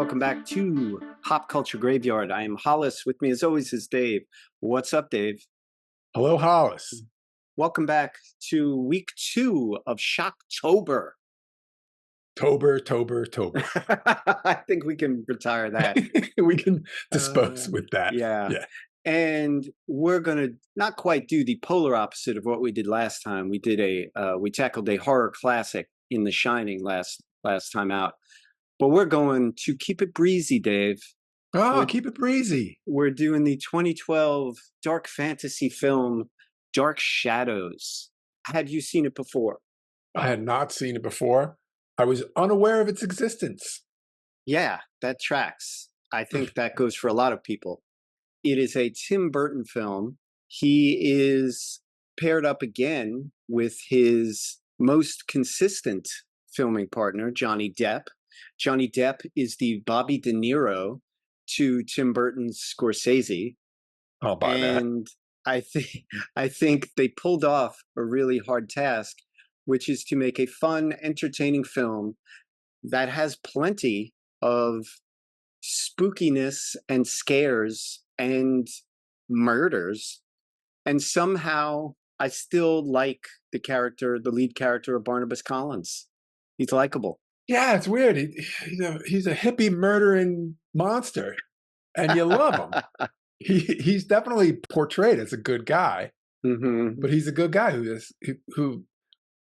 Welcome back to Pop Culture Graveyard. I am Hollis. With me, as always, is Dave. What's up, Dave? Hello, Hollis. Welcome back to week 2 of Shocktober. Tober. I think we can retire that. We can dispose with that. Yeah. And we're going to not quite do the polar opposite of what we did last time. We tackled a horror classic in The Shining last time out. But we're going to keep it breezy, Dave. Keep it breezy. We're doing the 2012 dark fantasy film, Dark Shadows. Had you seen it before? I had not seen it before. I was unaware of its existence. Yeah, that tracks. I think that goes for a lot of people. It is a Tim Burton film. He is paired up again with his most consistent filming partner, Johnny Depp. Johnny Depp is the Bobby De Niro to Tim Burton's Scorsese. I'll buy that. And I think they pulled off a really hard task, which is to make a fun, entertaining film that has plenty of spookiness and scares and murders. And somehow I still like the lead character of Barnabas Collins. He's likable. Yeah, it's weird. He's a hippie murdering monster, and you love him. He's definitely portrayed as a good guy, but he's a good guy who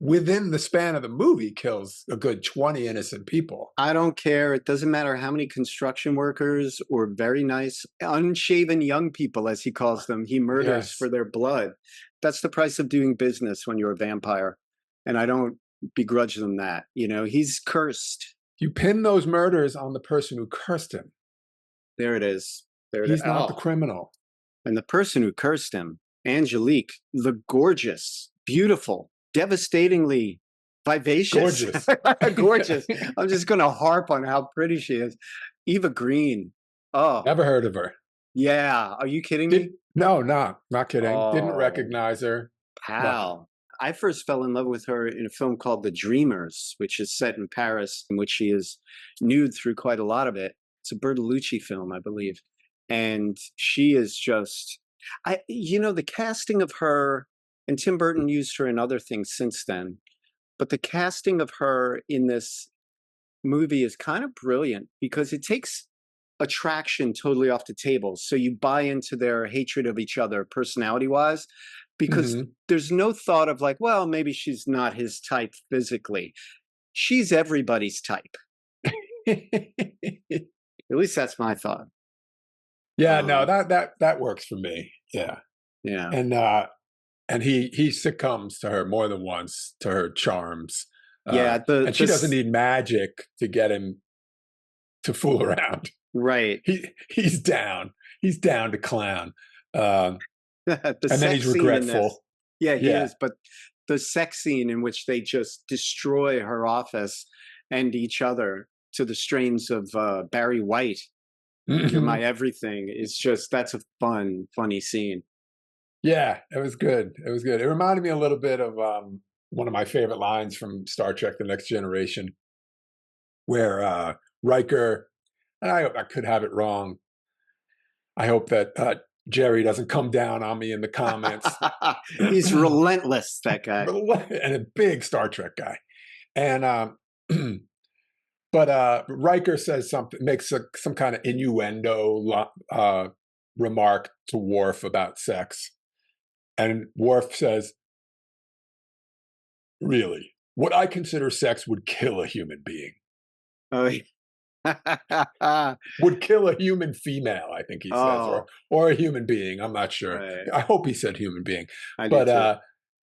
within the span of the movie kills a good 20 innocent people. I don't care. It doesn't matter how many construction workers or very nice unshaven young people, as he calls them, he murders for their blood. That's the price of doing business when you're a vampire. And I don't begrudge them that. You know, he's cursed. You pin those murders on the person who cursed him. There it is. He's not the criminal. And the person who cursed him, Angelique, the gorgeous, beautiful, devastatingly vivacious. Gorgeous. I'm just going to harp on how pretty she is. Eva Green. Oh. Never heard of her. Yeah. Are you kidding me? No, not kidding. Didn't recognize her. Pal. I first fell in love with her in a film called The Dreamers, which is set in Paris, in which she is nude through quite a lot of it. It's a Bertolucci film, I believe. And she is just, the casting of her, and Tim Burton used her in other things since then, but the casting of her in this movie is kind of brilliant because it takes attraction totally off the table. So you buy into their hatred of each other personality-wise, because there's no thought of like, well, maybe she's not his type physically. She's everybody's type. At least that's my thought. Yeah, no, that works for me. Yeah. And he succumbs to her more than once, to her charms. And she doesn't need magic to get him to fool around. Right. He's down. He's down to clown. And then he's regretful. He is. But the sex scene in which they just destroy her office and each other to the strains of Barry White, You're My Everything, is just, that's a funny scene. Yeah, it was good. It was good. It reminded me a little bit of one of my favorite lines from Star Trek: The Next Generation, where Riker, and I could have it wrong. I hope that Jerry doesn't come down on me in the comments. He's relentless, that guy. And a big Star Trek guy. And but Riker says something, makes some kind of innuendo remark to Worf about sex. And Worf says, really, what I consider sex would kill a human being. Oh, would kill a human female, I think he says, or a human being. I'm not sure. Right. I hope he said human being. But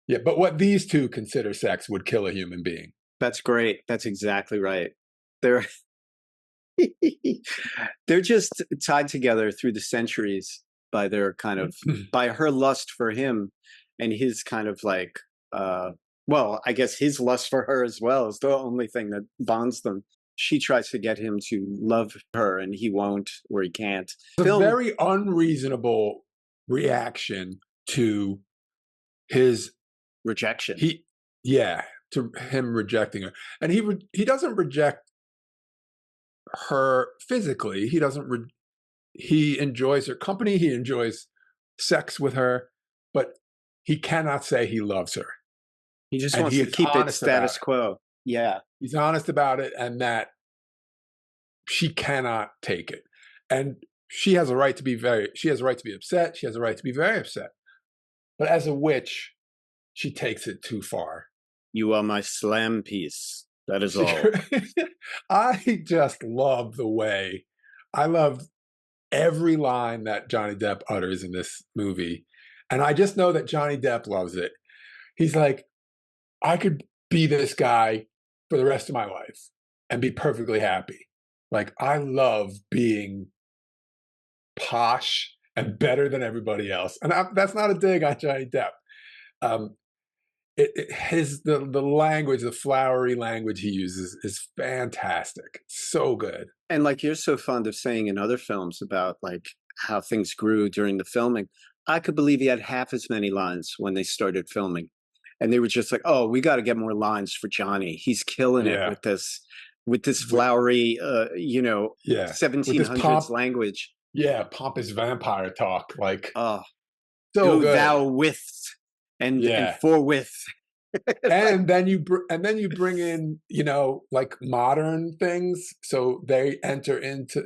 what these two consider sex would kill a human being. That's great. That's exactly right. They're just tied together through the centuries by their kind of by her lust for him and his kind of like I guess his lust for her as well is the only thing that bonds them. She tries to get him to love her and he won't, or he can't. It's a very unreasonable reaction to his rejection. To him rejecting her. And he doesn't reject her physically. He doesn't. He enjoys her company. He enjoys sex with her, but he cannot say he loves her, He just and wants he to is keep it honest about status it. quo. Yeah. He's honest about it, and that she cannot take it. And she has a right to be very. She has a right to be upset. She has a right to be very upset. But as a witch, she takes it too far. You are my slam piece. That is She, all. I just love the way. I love every line that Johnny Depp utters in this movie. And I just know that Johnny Depp loves it. He's like, I could be this guy for the rest of my life and be perfectly happy. Like, I love being posh and better than everybody else. And that's not a dig on Johnny Depp. Um, the language, the flowery language he uses is fantastic. It's so good. And like you're so fond of saying in other films about like how things grew during the filming, I could believe he had half as many lines when they started filming. And they were just like, oh, we got to get more lines for Johnny. He's killing it Yeah. with this With, flowery, yeah. With this 1700s language. yeah, pompous vampire talk. Like, Oh, so go good. thou with and Yeah. forthwith. Like, And then you bring in, like modern things. So they enter into,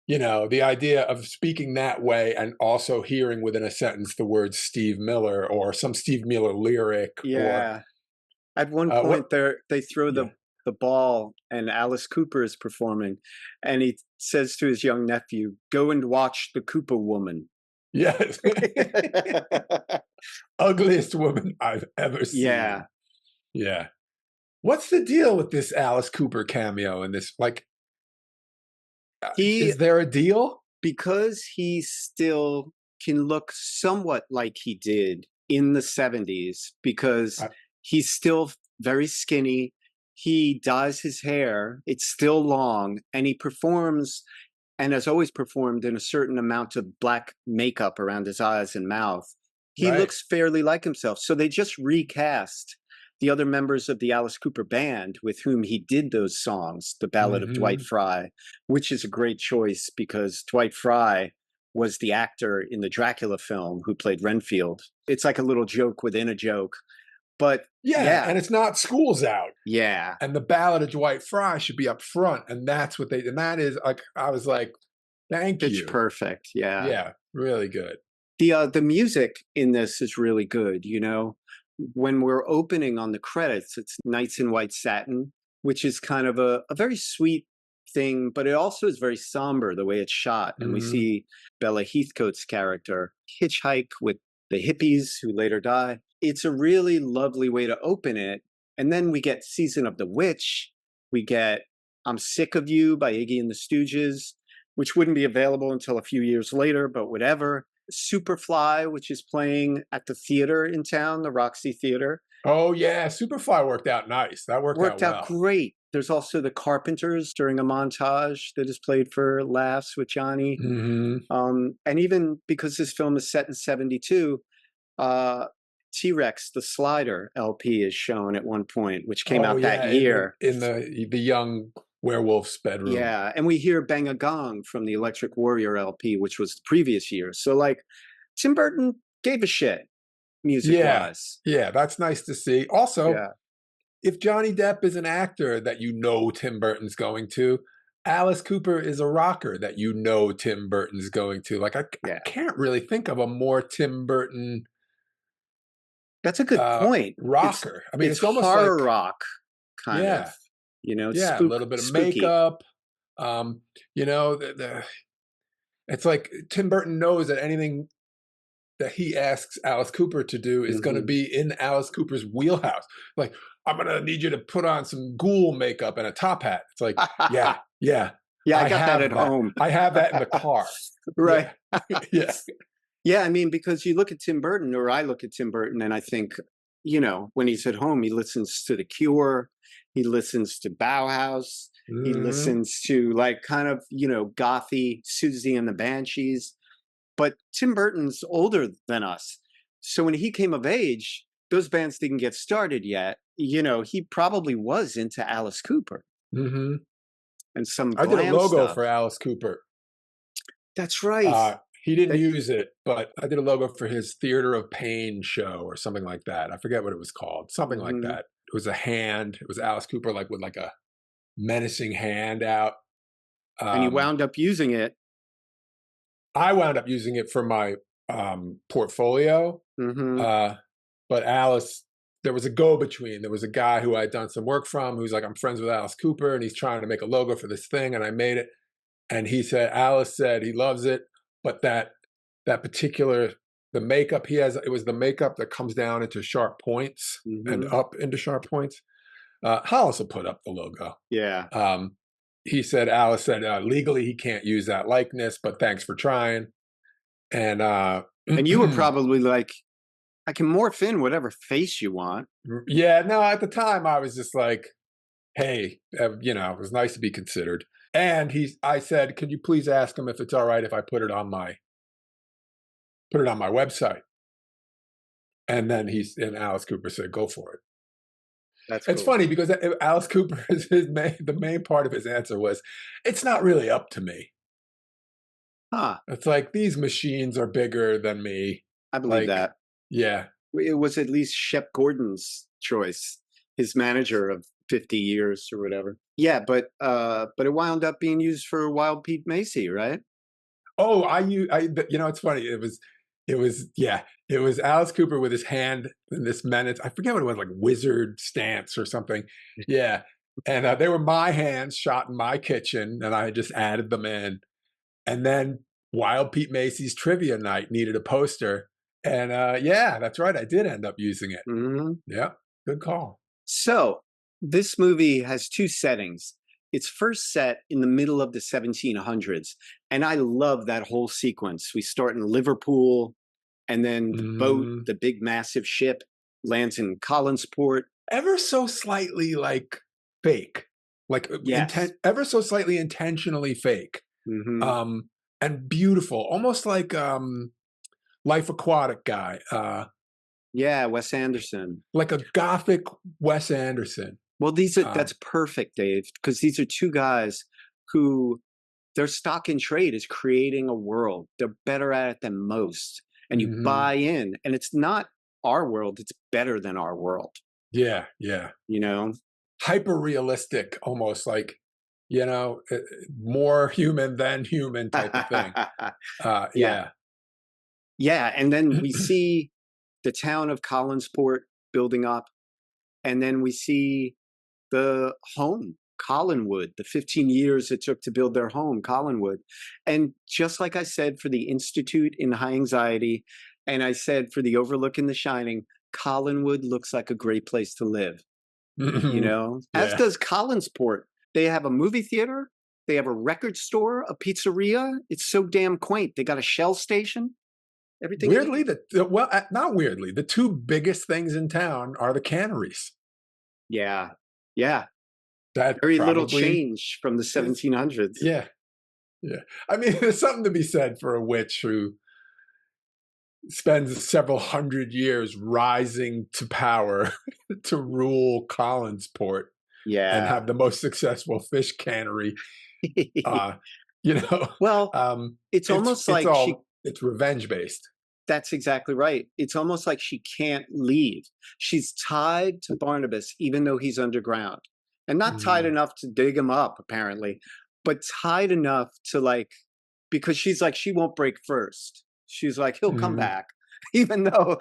the idea of speaking that way and also hearing within a sentence the word Steve Miller or some Steve Miller lyric or yeah. At one what? point, they throw Yeah. the ball, and Alice Cooper is performing, and he says to his young nephew, "Go and watch the Cooper woman." Yes. Ugliest woman I've ever Yeah, seen. Yeah. What's the deal with this Alice Cooper cameo in this? Like, he is there a deal? because he still can look somewhat like he did in the 70s because I, he's still very skinny. He dyes his hair, it's still long, and he performs and has always performed in a certain amount of black makeup around his eyes and mouth. He right. looks fairly like himself. So they just recast the other members of the Alice Cooper band with whom he did those songs, The Ballad of Dwight Hmm. Fry, which is a great choice because Dwight Fry was the actor in the Dracula film who played Renfield. It's like a little joke within a joke. But Yeah, yeah, and it's not School's Out. yeah, And the Ballad of Dwight Fry should be up front, and that's what and that is like, I was like, thank pitch you. perfect. Yeah. Yeah, really good. The music in this is really good, when we're opening on the credits, it's Nights in White Satin, which is kind of a very sweet thing, but it also is very somber the way it's shot. And we Hmm. see Bella Heathcote's character hitchhike with the hippies who later die. It's a really lovely way to open it. And then we get Season of the Witch. We get I'm Sick of You by Iggy and the Stooges, which wouldn't be available until a few years later, but whatever. Superfly, which is playing at the theater in town, the Roxy Theater, Oh yeah, Superfly worked out nice. That worked out worked out well. great. There's also the Carpenters during a montage that is played for laughs with Johnny. Hmm. And even because this film is set in 72, uh, T-Rex, the Slider LP is shown at one point, which came Oh out that yeah, in the year. young werewolf's bedroom. Yeah, and we hear Bang a Gong from the Electric Warrior LP, which was the previous year. So, like, Tim Burton gave a shit music Yeah, wise. yeah, that's nice to see. Also, Yeah. if Johnny Depp is an actor that Tim Burton's going to, Alice Cooper is a rocker that Tim Burton's going to. Like, I Yeah. can't really think of a more Tim Burton That's a good point. rocker. I mean, It's it's almost horror like, rock kind of, yeah, it's yeah, a little bit of spooky. makeup. Um, it's like Tim Burton knows that anything that he asks Alice Cooper to do is going to Hmm. be in Alice Cooper's wheelhouse. Like, I'm going to need you to put on some ghoul makeup and a top hat. It's like, yeah, yeah, Yeah, I I got that at have that. home. I have that in the car. Right. Yeah, yeah. Yeah, I mean, because you look at Tim Burton, or I look at Tim Burton, and I think, when he's at home, he listens to The Cure, he listens to Bauhaus, he Hmm. listens to like kind of, gothy Susie and the Banshees. But Tim Burton's older than us. So when he came of age, those bands didn't get started yet. He probably was into Alice Cooper. Hmm. and some I did a glam logo stuff. for Alice Cooper. That's right. He didn't That use it, but I did a logo for his Theater of Pain show or something like that. I forget what it was called. Something like mhm. that. It was a hand. It was Alice Cooper, like with like a menacing hand out. And you Um, wound up using it. I wound up using it for my portfolio. Mhm. Uh, but Alice, there was a go-between. There was a guy who I'd done some work from who's like, I'm friends with Alice Cooper, and he's trying to make a logo for this thing, and I made it. And he said, Alice said he loves it, but that particular the makeup he has, it was the makeup that comes down into sharp points and Mhm. up into sharp points. Hollis will put up the logo. Yeah. He said, Alice said, legally he can't use that likeness, but thanks for trying. And And you were probably like, I can morph in whatever face you want. yeah, no, at the time I was just like, hey, it was nice to be considered. And I said, could you please ask him if it's all right if I put it on my website? And then and Alice Cooper said, go for it. That's It's cool. funny because Alice Cooper, the main part of his answer was, it's not really up to me. Huh. It's like, these machines are bigger than me. I believe Like, that. yeah. It was at least Shep Gordon's choice, his manager of 50 years or whatever. Yeah, but it wound up being used for Wild Pete Macy, right? Oh, it's funny. Yeah, it was Alice Cooper with his hand in this menace. I forget what it was, like wizard stance or something. Yeah. And they were my hands shot in my kitchen, and I just added them in. And then Wild Pete Macy's trivia night needed a poster. And yeah, that's right. I did end up using it. Mhm. Yeah. Good call. So this movie has two settings. It's first set in the middle of the 1700s, and I love that whole sequence. We start in Liverpool, and then the boat, Mm, the big massive ship, lands in Collinsport. ever so slightly like fake, like Yes. ever so slightly intentionally fake. Hmm. um, and beautiful, almost like Life Aquatic guy, Yeah, Wes Anderson. like a gothic Wes Anderson. Well, Um, that's perfect, Dave, because these are two guys who their stock in trade is creating a world. They're better at it than most. And you mhm. buy in, and it's not our world, it's better than our world, Yeah, yeah, you know? hyper realistic, almost like more human than human type of thing. Yeah. Yeah. Yeah. And then we see the town of Collinsport building up, and then we see the home, Collinwood, the 15 years it took to build their home, Collinwood. And just like I said for the Institute in High Anxiety, and I said for the Overlook in The Shining, Collinwood looks like a great place to live, as Yeah. does Collinsport. They have a movie theater, they have a record store, a pizzeria. It's so damn quaint. They got a Shell station, everything you Weirdly, need. well, not weirdly, the two biggest things in town are the canneries. Yeah. Yeah. That Very little probably change from the is, 1700s. yeah, yeah. I mean, there's something to be said for a witch who spends several hundred years rising to power to rule Collinsport and Yeah. have the most successful fish cannery. Uh, you know, Well, it's almost like it's revenge based. that's exactly right. It's almost like she can't leave. She's tied to Barnabas, even though he's underground. And not tied Mm, enough to dig him up, apparently, but tied enough to because she's like, she won't break first. She's like, he'll come mm. back, even though,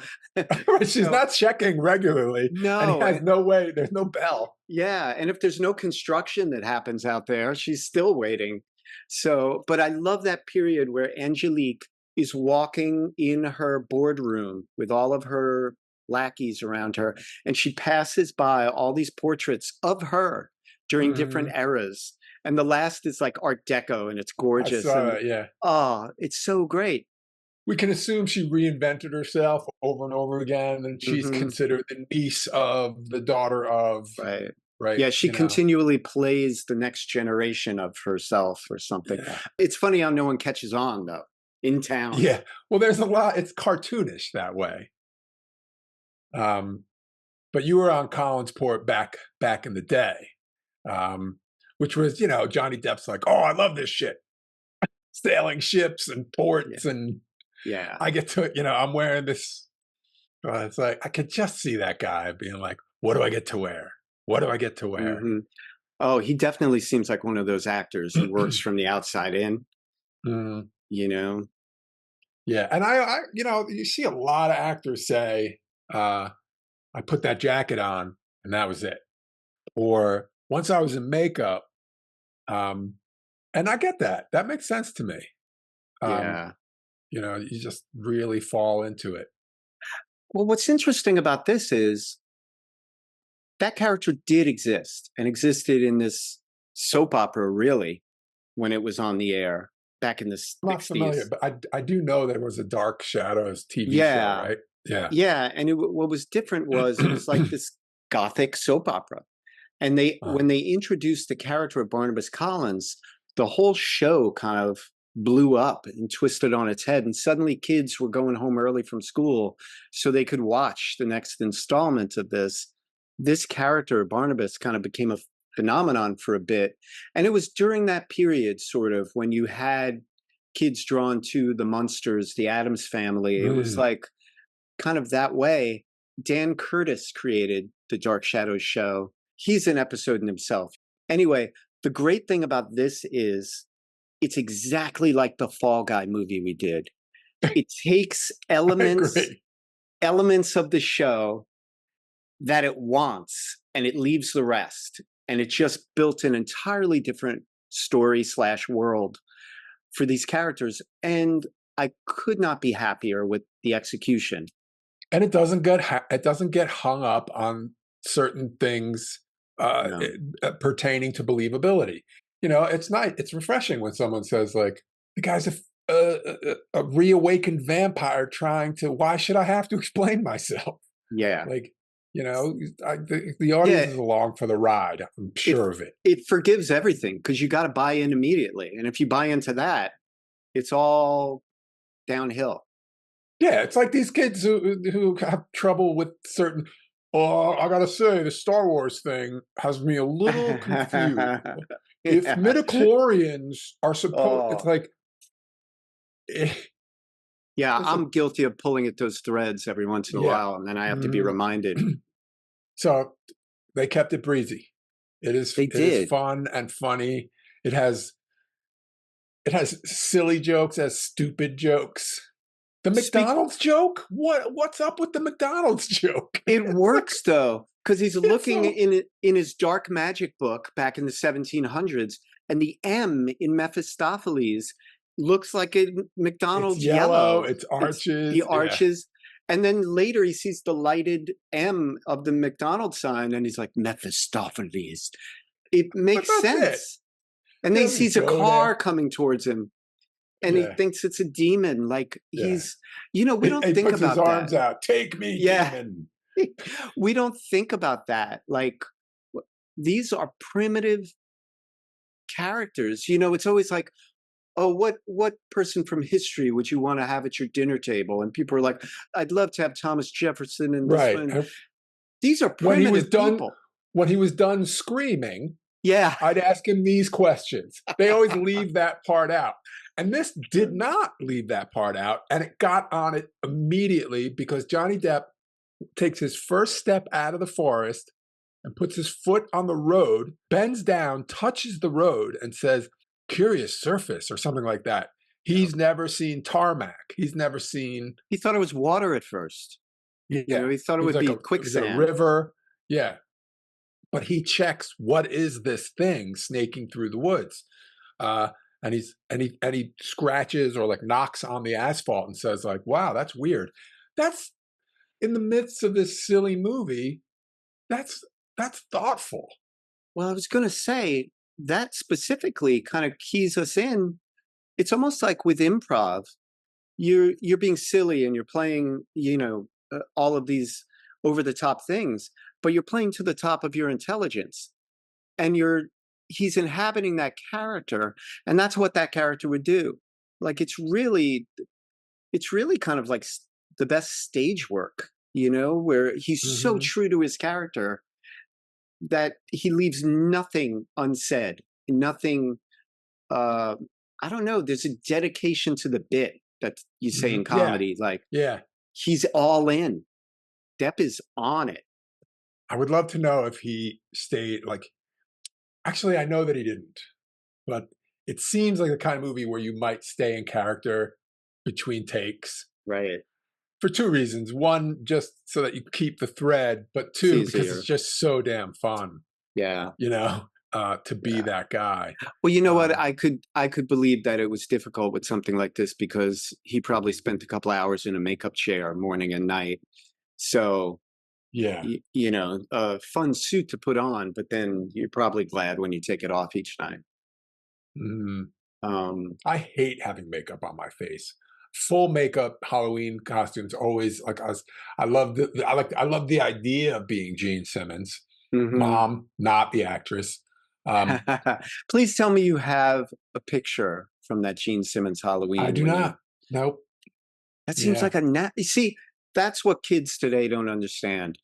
She's not checking regularly, and he no. has no way. There's no bell. Yeah, and if there's no construction that happens out there, she's still waiting. So, but I love that period where Angelique is walking in her boardroom with all of her lackeys around her, and she passes by all these portraits of her during different Mhm. eras. And the last is like Art Deco, and it's I gorgeous. saw And that. Yeah, it's so great. we can assume she reinvented herself over and over again, and she's Hmm. considered the niece of the daughter of, Right. right? Yeah, she continually plays the next generation of herself or something. Yeah, It's funny how no one catches on though in town. yeah. Well, there's a lot. It's cartoonish that way. Um, but you were on Collinsport back in the day. Um, which was, Johnny Depp's like, oh, I love this shit. Sailing ships and Yeah. ports, and Yeah. I get to, I'm wearing this. It's like, I could just see that guy being like, what do I get to wear? What do I get to wear? Hmm. Oh, he definitely seems like one of those actors who works from the outside in, Mm, you know? yeah. And you see a lot of actors say, I put that jacket on and that was it. Or once I was in makeup, um, and I get that. That makes sense to me. Um, Yeah. you just really fall into it. Well, what's interesting about this is that character did exist and existed in this soap opera, really, when it was on the air back in the I'm not familiar, 60s. but I do know there was a Dark Shadows TV show, Yeah. right? Yeah. Yeah. And what was different was it was like this gothic soap opera. And Uh, when they introduced the character of Barnabas Collins, the whole show kind of blew up and twisted on its head. And suddenly kids were going home early from school so they could watch the next installment of this. This character, Barnabas, kind of became a phenomenon for a bit. And it was during that period, sort of, when you had kids drawn to the Munsters, the Addams Family. It was mm. like kind of that way. Dan Curtis created the Dark Shadows show. He's an episode in himself. Anyway, the great thing about this is it's exactly like the Fall Guy movie we did. It takes I elements agree. of the show that it wants and it leaves the rest. And it just built an entirely different story / world for these characters. And I could not be happier with the execution. And it doesn't get hung up on certain things No. pertaining to believability. It's nice. It's refreshing when someone says like, "The guy's a reawakened vampire trying to. Why should I have to explain myself?" Yeah. Like, the audience Yeah. is along for the ride. I'm It, sure of it. it forgives everything because you got to buy in immediately. And if you buy into that, it's all downhill. Yeah, it's like these kids who have trouble with certain. Oh, I gotta say, the Star Wars thing has me a little confused. If Yeah. midichlorians are supposed, it's Oh, like, eh, yeah. listen, I'm guilty of pulling at those threads every once in a yeah. while, and then I have to be Mm. reminded. So they kept it breezy. They It is did. fun and funny. It has silly jokes as stupid jokes. The Speak. McDonald's joke? What's up with the McDonald's joke? It It's like, works though, because he's it's looking so in his dark magic book back in the 1700s, and the M in Mephistopheles looks like a it's McDonald's yellow, yellow. it's It's the arches. Yeah. arches. And then later he sees the lighted M of the McDonald's sign, and he's like, Mephistopheles. It But makes that's it. sense. And He then he doesn't sees a go car there. coming towards him, and he Yeah. thinks it's a demon. Like Yeah. we don't He think puts his about that. arms out. Take me, Yeah. demon. We don't think about that. Like these are primitive characters. It's always like, oh, what person from history would you want to have at your dinner table? And people are like, I'd love to have Thomas Jefferson and this Right. one. And These are when he was primitive done, people. when he was done screaming, Yeah. I'd ask him these questions. They always leave that part out. And this did not leave that part out. And it got on it immediately because Johnny Depp takes his first step out of the forest and puts his foot on the road, bends down, touches the road, and says, curious surface or something like that. He's never seen tarmac. He's never seen. He thought it was water at first. Yeah. He thought it He's would like be is it a quicksand. river? Yeah. But he checks what is this thing snaking through the woods. And he scratches or like knocks on the asphalt and says, like, wow, that's weird. That's in the midst of this silly movie, that's thoughtful. Well, I was going to say that specifically kind of keys us in. It's almost like with improv, you're being silly and you're playing, all of these over the top things, but you're playing to the top of your intelligence, and he's inhabiting that character, and that's what that character would do. Like it's really kind of like the best stage work, where he's so Mm-hmm. true to his character that he leaves nothing unsaid. nothing. I don't know. There's a dedication to the bit that you say in comedy. Like, he's all in. Depp is on it. I would love to know if he stayed. Like, actually, I know that he didn't, but it seems like the kind of movie where you might stay in character between takes. Right. For two reasons. One, just so that you keep the thread, but two, because it's just so damn fun. Yeah. You know, to be that guy. Well, you know what? I could believe that it was difficult with something like this because he probably spent a couple hours in a makeup chair morning and night. So, you know, a fun suit to put on, but then you're probably glad when you take it off each night. I hate having makeup on my face. Full makeup Halloween costumes always like us. I love the idea of being Gene Simmons, mom, not the actress. Please tell me you have a picture from that Gene Simmons Halloween. I do not. Nope. That seems like you see, that's what kids today don't understand.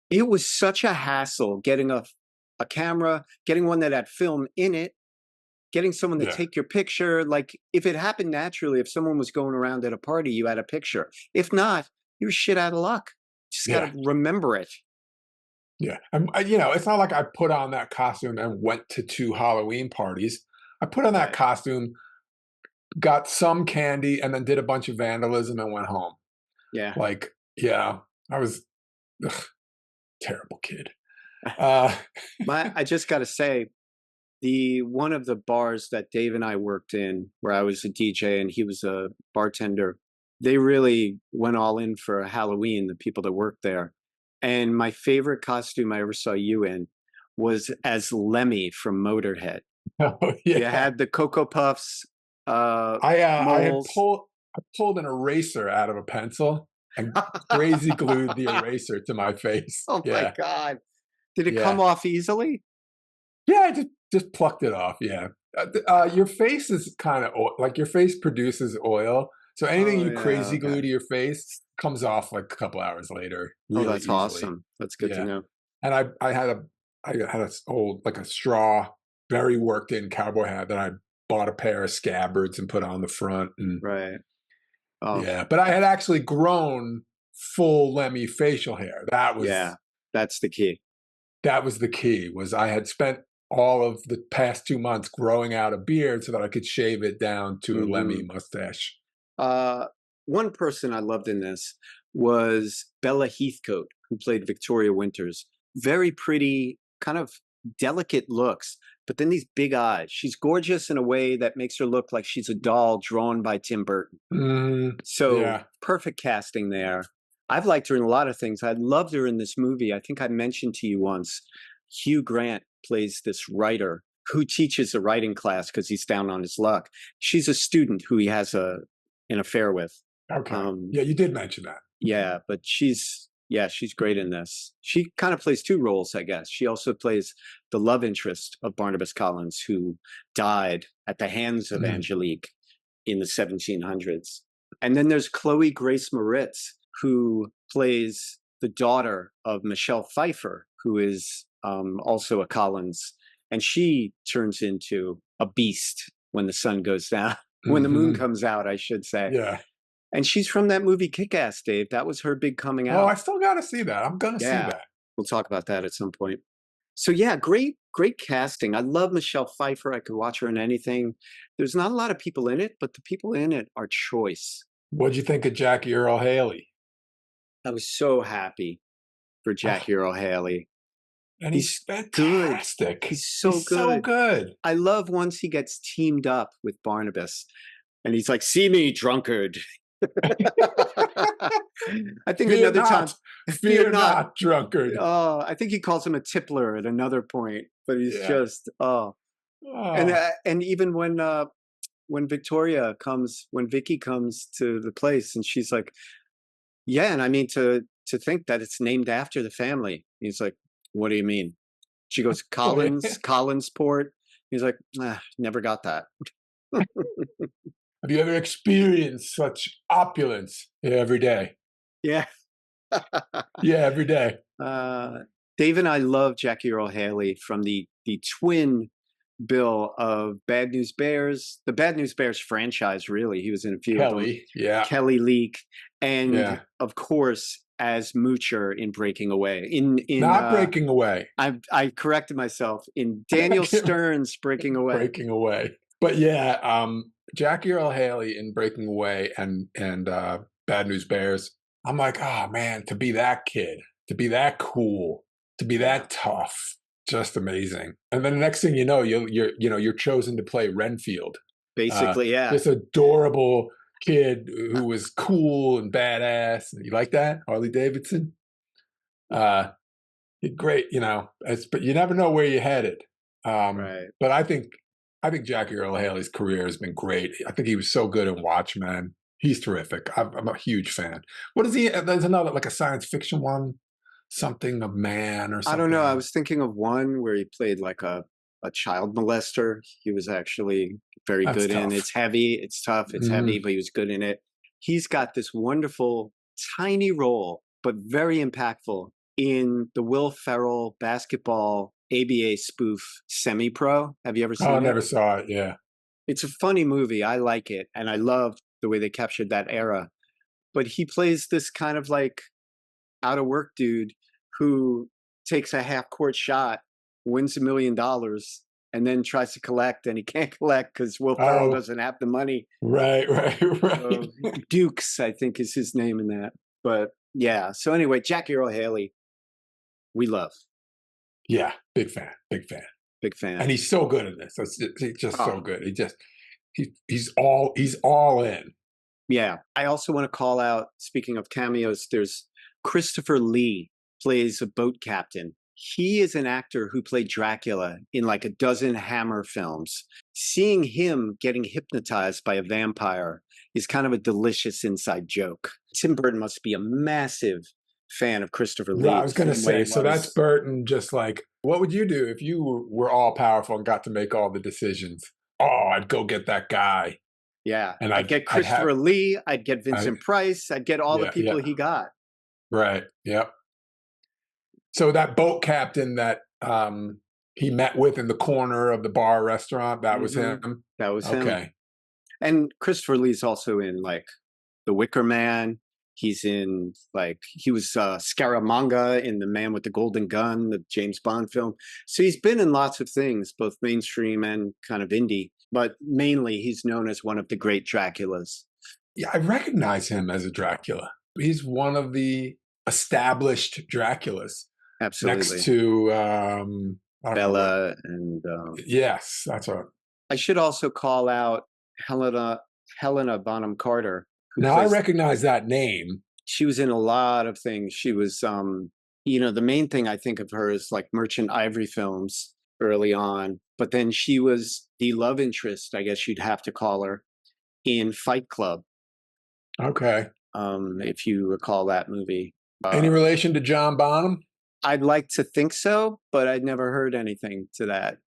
It was such a hassle getting a camera, getting one that had film in it, getting someone to take your picture. Like, if it happened naturally, if someone was going around at a party, you had a picture. If not, you're shit out of luck. Just got to remember it. Yeah. And, you know, it's not like I put on that costume and went to 2 Halloween parties. I put on that costume, got some candy, and then did a bunch of vandalism and went home. Yeah. Like, I was terrible kid. I just got to say, one of the bars that Dave and I worked in, where I was a DJ and he was a bartender, they really went all in for Halloween, the people that worked there. And my favorite costume I ever saw you in was as Lemmy from Motorhead. Oh, yeah. You had the Cocoa Puffs. I pulled an eraser out of a pencil and crazy glued the eraser to my face. Oh my God. Did it come off easily? Yeah, I just plucked it off. Yeah. Your face is kind of like, your face produces oil. So anything you crazy glue to your face comes off like a couple hours later. Really that's easily. awesome. That's good to know. And I had a old, like a straw, very worked in cowboy hat that I bought a pair of scabbards and put on the front. And yeah, but I had actually grown full Lemmy facial hair. That was that's the key. That was the key. Was I had spent all of the past 2 months growing out a beard so that I could shave it down to a Lemmy mustache. One person I loved in this was Bella Heathcote, who played Victoria Winters. Very pretty, kind of delicate looks, but then these big eyes. She's gorgeous in a way that makes her look like she's a doll drawn by Tim Burton. So perfect casting there. I've liked her in a lot of things. I loved her in this movie. I think I mentioned to you once, Hugh Grant plays this writer who teaches a writing class because he's down on his luck. She's a student who he has an affair with. Okay. Yeah, you did mention that. Yeah, but she's great in this. She kind of plays 2 roles, I guess. She also plays the love interest of Barnabas Collins, who died at the hands of Angelique in the 1700s. And then there's Chloe Grace Moretz, who plays the daughter of Michelle Pfeiffer, who is also a Collins. And she turns into a beast when the sun goes down, when the moon comes out, I should say. Yeah. And she's from that movie Kick-Ass, Dave. That was her big coming out. Oh, I still got to see that. I'm going to see that. We'll talk about that at some point. So yeah, great casting. I love Michelle Pfeiffer. I could watch her in anything. There's not a lot of people in it, but the people in it are choice. What'd you think of Jackie Earle Haley? I was so happy for Jackie Earle Haley. And he's fantastic. He's so good. I love once he gets teamed up with Barnabas and he's like, "See me, drunkard." I think another time, fear not, drunkard. Oh, I think he calls him a tippler at another point, but he's just And even when Vicky comes to the place and she's like, "Yeah, and I mean to think that it's named after the family." He's like, "What do you mean?" She goes, Collinsport. He's like, never got that. Have you ever experienced such opulence? Yeah, every day. Yeah. Yeah, every day. Dave and I love Jackie Earle Haley from the twin Bill, of Bad News Bears, the Bad News Bears franchise, really. He was in a few of them. Kelly, yeah, Kelly Leak, and yeah. of course as Moocher in Breaking Away. Not Breaking Away. I corrected myself, in Daniel Stern's Breaking Away. Breaking Away. But yeah, Jackie Earle Haley in Breaking Away and Bad News Bears. I'm like, oh man, to be that kid, to be that cool, to be that tough, just amazing. And then the next thing you know, you're chosen to play Renfield. Basically, yeah. This adorable kid who was cool and badass. You like that, Harley Davidson? Great, but you never know where you're headed. Right. But I think Jackie Earle Haley's career has been great. I think he was so good in Watchmen. He's terrific. I'm a huge fan. What is he? There's another, like a science fiction one, something of man or something. I don't know. I was thinking of one where he played like a child molester. He was actually very good in. It's heavy, it's tough, it's heavy, but he was good in it. He's got this wonderful tiny role, but very impactful, in the Will Ferrell basketball ABA spoof Semi-Pro. Have you ever seen it? I never saw it. Yeah. It's a funny movie. I like it. And I love the way they captured that era. But he plays this kind of like out of work dude who takes a half court shot, wins $1 million, and then tries to collect, and he can't collect because Will Ferrell doesn't have the money. Right. Dukes, I think, is his name in that. But yeah. So anyway, Jackie Earle Haley, we love. Yeah, big fan. And he's so good in this. He's just so good. He's all in. Yeah. I also want to call out, speaking of cameos, there's Christopher Lee, plays a boat captain. He is an actor who played Dracula in like a dozen Hammer films. Seeing him getting hypnotized by a vampire is kind of a delicious inside joke. Tim Burton must be a massive fan of Christopher Lee. I was going to say, so that's Burton just like, what would you do if you were all powerful and got to make all the decisions? Oh, I'd go get that guy. Yeah. And I'd get Christopher Lee. I'd get Vincent Price. I'd get all the people he got. Right. Yep. So that boat captain that he met with in the corner of the bar restaurant, that was him? That was him. Okay. And Christopher Lee's also in like The Wicker Man. He's in he was Scaramanga in The Man with the Golden Gun, the James Bond film. So he's been in lots of things, both mainstream and kind of indie, but mainly he's known as one of the great Draculas. Yeah, I recognize him as a Dracula. He's one of the established Draculas. Absolutely. Next to Bella and yes, that's right. I should also call out Helena Bonham Carter. Now I recognize that name. She was in a lot of things. She was the main thing I think of her is like Merchant Ivory films early on, but then she was the love interest, I guess you'd have to call her, in Fight Club. Okay. If you recall that movie. Any relation to John Bonham? I'd like to think so, but I'd never heard anything to that.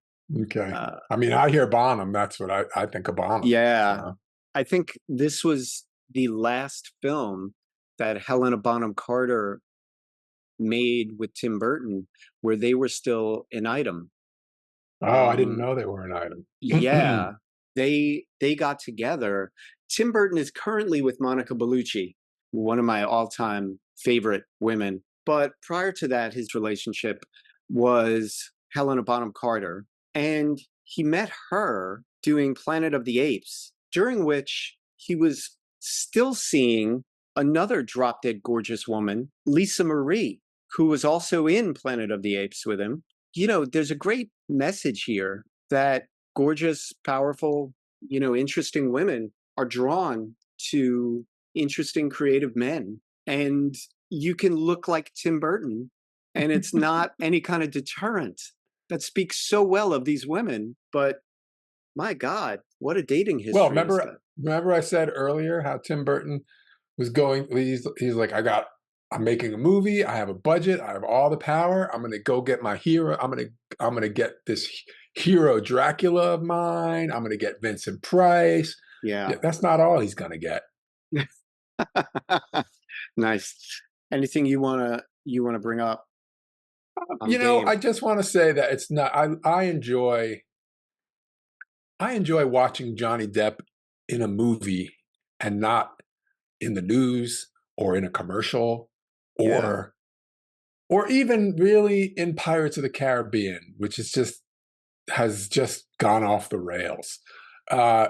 Okay. I mean, I hear Bonham. That's what I think of Bonham. Yeah. So. I think this was the last film that Helena Bonham Carter made with Tim Burton where they were still an item. Oh, I didn't know they were an item. Yeah. They got together. Tim Burton is currently with Monica Bellucci, one of my all-time favorite women. But prior to that, his relationship was Helena Bonham Carter. And he met her doing Planet of the Apes, during which he was still seeing another drop-dead gorgeous woman, Lisa Marie, who was also in Planet of the Apes with him. There's a great message here that gorgeous, powerful, interesting women are drawn to interesting, creative men. And you can look like Tim Burton, and it's not any kind of deterrent. That speaks so well of these women. But my God, what a dating history. Well, remember I said earlier how Tim Burton was going, he's like, I'm making a movie, I have a budget, I have all the power, I'm going to go get my hero, I'm going to get this hero Dracula of mine, I'm going to get Vincent Price. Yeah. That's not all he's going to get. Nice. Anything you want to bring up? I just want to say that it's not, I enjoy I enjoy watching Johnny Depp in a movie and not in the news or in a commercial Yeah, or even really in Pirates of the Caribbean, which is just has just gone off the rails. Uh,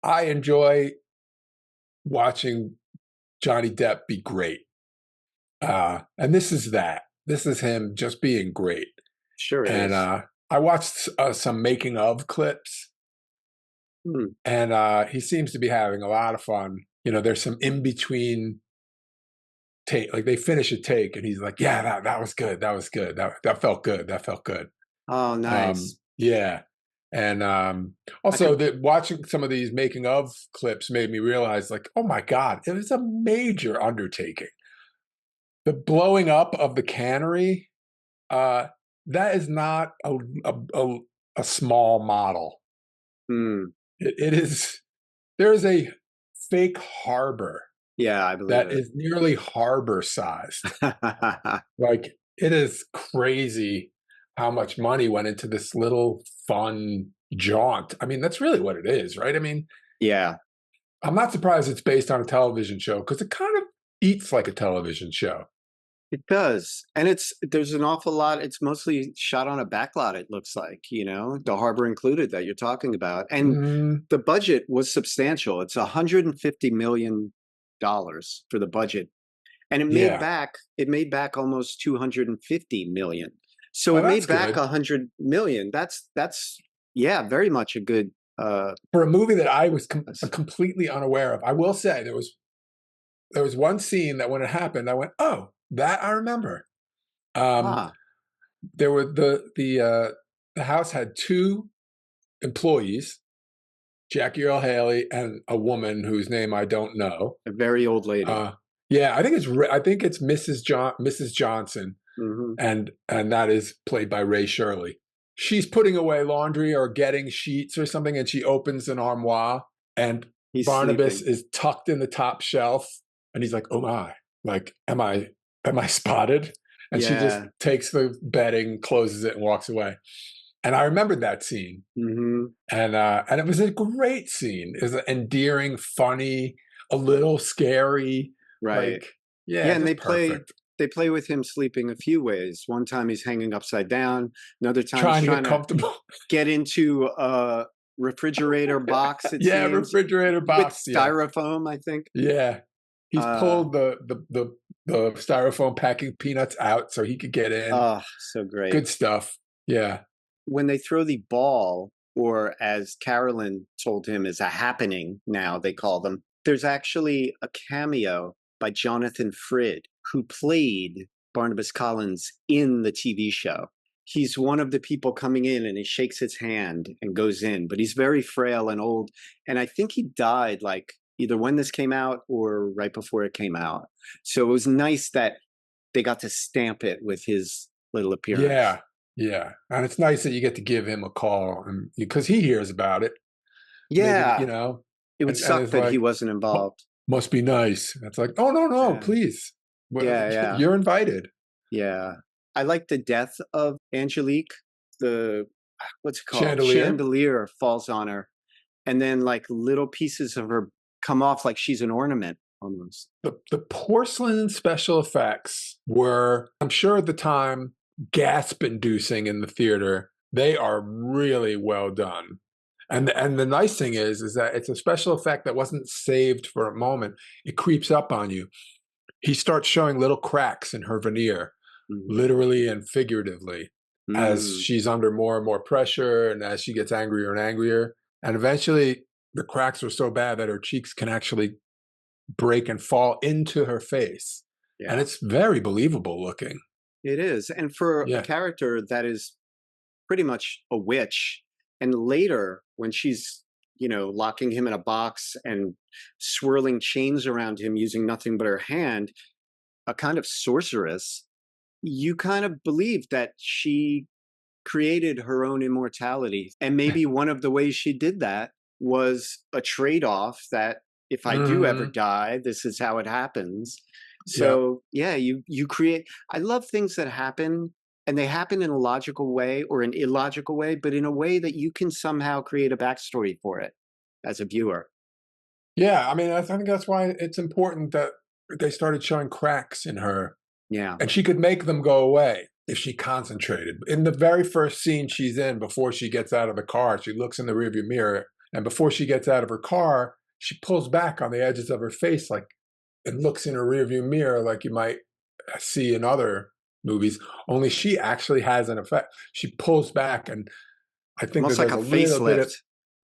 I enjoy watching Johnny Depp be great. And this is that. This is him just being great. sure And is. I watched some making of clips, Hmm. and he seems to be having a lot of fun. You know, there's some in between take, like they finish a take, and he's like, "Yeah, that was good. That was good. That felt good. That felt good." Oh, nice. Yeah, and I also could. that watching some of these making of clips made me realize, like, oh my god, it was a major undertaking. The blowing up of the cannery, uh, that is not a, a, a small model. Hmm. It is, there is a fake harbor Yeah, I believe that it. is nearly harbor sized. Like, it is crazy how much money went into this little fun jaunt. I mean, that's really what it is, right? I mean, Yeah, I'm not surprised it's based on a television show because it kind of eats like a television show. it does. And there's an awful lot. It's mostly shot on a backlot, it looks like, the harbor included that you're talking about. And Mm, the budget was substantial. It's $150 million for the budget. And yeah. it made back almost 250 million. So Oh, it that's made back good. 100 million. That's yeah, very much a good For a movie that I was s- completely unaware of, I will say there was one scene that when it happened, I went, "Oh, that I remember." Um, ah, there were the house had two employees, Jackie Earle Haley and a woman whose name I don't know. a very old lady. Uh, yeah, I think it's Mrs. Johnson, Hmm. and that is played by Ray Shirley. She's putting away laundry or getting sheets or something, and she opens an armoire, and He's Barnabas sleeping. is tucked in the top shelf, and he's like, "Oh my, like, am I spotted?" And she just Yeah. takes the bedding, closes it, and walks away. And I remembered that scene, Hmm. and it was a great scene. It was endearing, funny, a little scary, Right. like, yeah, Yeah, and just perfect. they play with him sleeping a few ways. One time he's hanging upside down. Another time he's Trying to get trying to comfortable. get into a refrigerator box, it Yeah, seems, refrigerator with box. Yeah, styrofoam, I think. yeah. He's Uh, pulled the styrofoam packing peanuts out so he could get in. oh, so great. Good stuff. Yeah. When they throw the ball, or as Carolyn told him, is a happening now, they call them, there's actually a cameo by Jonathan Frid, who played Barnabas Collins in the TV show. He's one of the people coming in and he shakes his hand and goes in, but he's very frail and old. And I think he died like either when this came out or right before it came out. So it was nice that they got to stamp it with his little appearance. Yeah. Yeah. And it's nice that you get to give him a call and because he hears about it. Maybe, Yeah, it would and suck it's that he like, wasn't involved. Must be nice. And it's like, oh no, no, Yeah, please. yeah, yeah, You're invited. yeah. I like the death of Angelique. The what's it called? Chandelier. Chandelier falls on her, and then like little pieces of her come off like she's an ornament almost. The porcelain special effects were, I'm sure at the time, gasp inducing in the theater. They are really well done. And the nice thing is that it's a special effect that wasn't saved for a moment. It creeps up on you. He starts showing little cracks in her veneer, Mhm. literally and figuratively, as Mm. she's under more and more pressure and as she gets angrier and angrier. And eventually the cracks are so bad that her cheeks can actually break and fall into her face. And Yeah, it's very believable looking. it is. And for a Yeah. character that is pretty much a witch, and later when she's locking him in a box and swirling chains around him using nothing but her hand, a kind of sorceress, you kind of believe that she created her own immortality. And maybe one of the ways she did that was a trade off that if I do ever Hmm. die, this is how it happens. Yep. So, yeah, you create. I love things that happen and they happen in a logical way or an illogical way, but in a way that you can somehow create a backstory for it as a viewer. Yeah, I mean, I think that's why it's important that they started showing cracks in her, Yeah. and she could make them go away if she concentrated. In the very first scene she's in, before she gets out of the car, she looks in the rearview mirror, and before she gets out of her car, she pulls back on the edges of her face, like, and looks in her rearview mirror like you might see in other movies. Only she actually has an effect. She pulls back, and I think that Almost like there's a a facelift.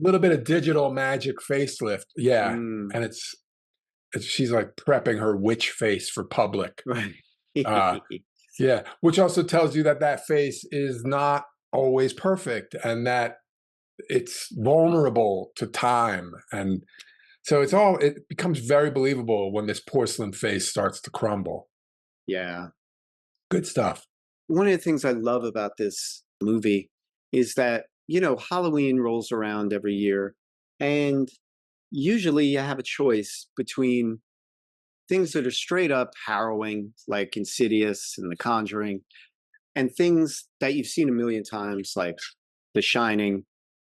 little bit of digital magic facelift. Yeah, Mm, and she's like prepping her witch face for public. right. Uh, yeah, which also tells you that that face is not always perfect, and that it's vulnerable to time. And so it becomes very believable when this porcelain face starts to crumble. Yeah. Good stuff. One of the things I love about this movie is that, Halloween rolls around every year, and usually you have a choice between things that are straight up harrowing, like Insidious and The Conjuring, and things that you've seen a million times, like The Shining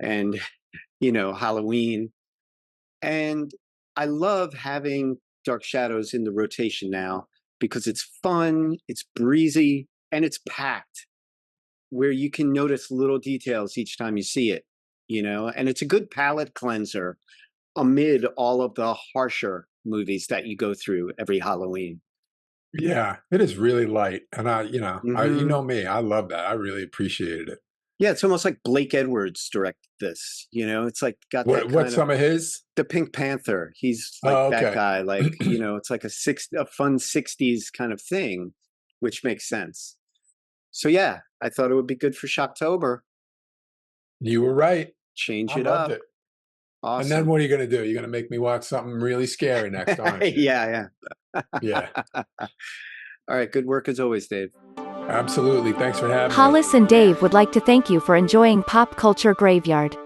and, Halloween. And I love having Dark Shadows in the rotation now because it's fun, it's breezy, and it's packed where you can notice little details each time you see it, and it's a good palate cleanser amid all of the harsher movies that you go through every Halloween. Yeah, it is really light, and you Hmm. know me, I love that. I really appreciated it. Yeah, it's almost like Blake Edwards directed this. It's like got that What's kind of some of his? the Pink Panther. He's like Oh, that okay. guy. Like it's like a fun '60s kind of thing, which makes sense. So yeah, I thought it would be good for Shocktober. You were right. Change I it loved up. it. And then Awesome. what are you going to do? You're going to make me watch something really scary next, aren't you? Yeah, Yeah, yeah. All right. Good work as always, Dave. absolutely. Thanks for having me. Hollis and Dave would like to thank you for enjoying Pop Culture Graveyard.